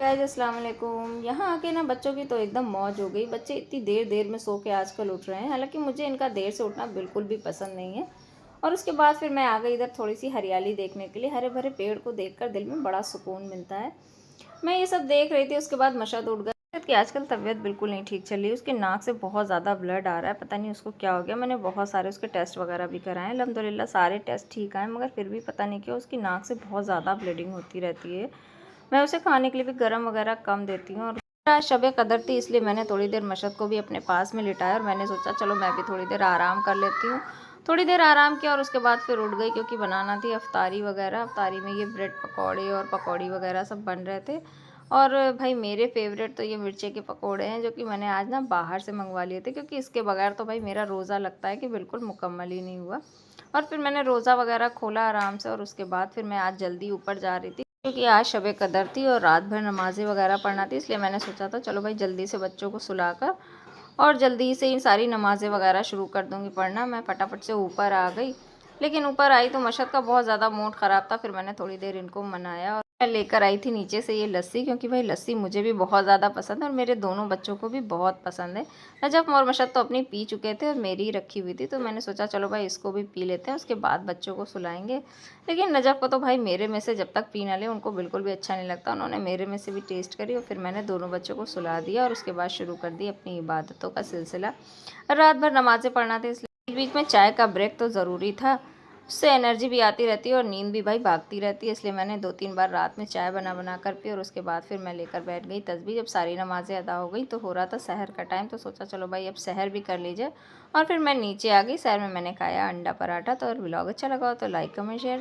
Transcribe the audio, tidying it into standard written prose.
Guys अस्सलाम वालेकुम। यहाँ आके ना बच्चों की तो एकदम मौज हो गई। बच्चे इतनी देर देर में सो के आजकल उठ रहे हैं। हालांकि मुझे इनका देर से उठना बिल्कुल भी पसंद नहीं है। और उसके बाद फिर मैं आ गई इधर थोड़ी सी हरियाली देखने के लिए। हरे भरे पेड़ को देखकर दिल में बड़ा सुकून मिलता है। मैं ये सब देख रही थी, उसके बाद मशहद उठ गया। मशहद की आजकल तबीयत बिल्कुल नहीं ठीक चल रही। उसके नाक से बहुत ज़्यादा ब्लड आ रहा है, पता नहीं उसको क्या हो गया। मैंने बहुत सारे उसके टेस्ट वगैरह भी कराए, अल्हम्दुलिल्लाह सारे टेस्ट ठीक आए, मगर फिर भी पता नहीं क्यों उसकी नाक से बहुत ज़्यादा ब्लीडिंग होती रहती है। मैं उसे खाने के लिए भी गरम वगैरह कम देती हूँ। और आज शब कदर थी, इसलिए मैंने थोड़ी देर मशहद को भी अपने पास में लिटाया और मैंने सोचा चलो मैं भी थोड़ी देर आराम कर लेती हूँ। थोड़ी देर आराम किया और उसके बाद फिर उठ गई, क्योंकि बनाना थी अफ्तारी वगैरह। अफ्तारी में ये ब्रेड पकौड़े और पकौड़ी वगैरह सब बन रहे थे। और भाई मेरे फेवरेट तो ये मिर्चे के पकौड़े हैं, जो कि मैंने आज ना बाहर से मंगवा लिए थे, क्योंकि इसके बगैर तो भाई मेरा रोज़ा लगता है कि बिल्कुल मुकम्मल ही नहीं हुआ। और फिर मैंने रोज़ा वगैरह खोला आराम से, और उसके बाद फिर मैं आज जल्दी ऊपर जा रही थी, क्योंकि आज शब कदर थी और रात भर नमाज़ें वगैरह पढ़ना थी। इसलिए मैंने सोचा था चलो भाई जल्दी से बच्चों को सुलाकर और जल्दी से इन सारी नमाज़ें वगैरह शुरू कर दूँगी पढ़ना। मैं फटाफट से ऊपर आ गई। लेकिन ऊपर आई तो मशहद का बहुत ज़्यादा मूड ख़राब था। फिर मैंने थोड़ी देर इनको मनाया और मैं लेकर आई थी नीचे से ये लस्सी, क्योंकि भाई लस्सी मुझे भी बहुत ज़्यादा पसंद है और मेरे दोनों बच्चों को भी बहुत पसंद है। नजफ़ और मशहद तो अपनी पी चुके थे और मेरी ही रखी हुई थी, तो मैंने सोचा चलो भाई इसको भी पी लेते हैं, उसके बाद बच्चों को सुलाएंगे। लेकिन नजफ़ को तो भाई मेरे में से जब तक पी ना ले उनको बिल्कुल भी अच्छा नहीं लगता। उन्होंने मेरे में से भी टेस्ट करी और फिर मैंने दोनों बच्चों को सुला दिया और उसके बाद शुरू कर दी अपनी इबादतों का सिलसिला। रात भर नमाज़ें पढ़ना थी, इसलिए बीच बीच में चाय का ब्रेक तो ज़रूरी था। उससे एनर्जी भी आती रहती है और नींद भी भाई भागती रहती है। इसलिए मैंने 2-3 बार रात में चाय बना बना कर पी और उसके बाद फिर मैं लेकर बैठ गई तस्बीह। जब सारी नमाज़ें अदा हो गई तो हो रहा था सहर का टाइम, तो सोचा चलो भाई अब सहर भी कर लीजिए। और फिर मैं नीचे आ गई। सहर में मैंने खाया अंडा पराठा। तो और व्लॉग अच्छा लगा हो तो लाइक कमेंट शेयर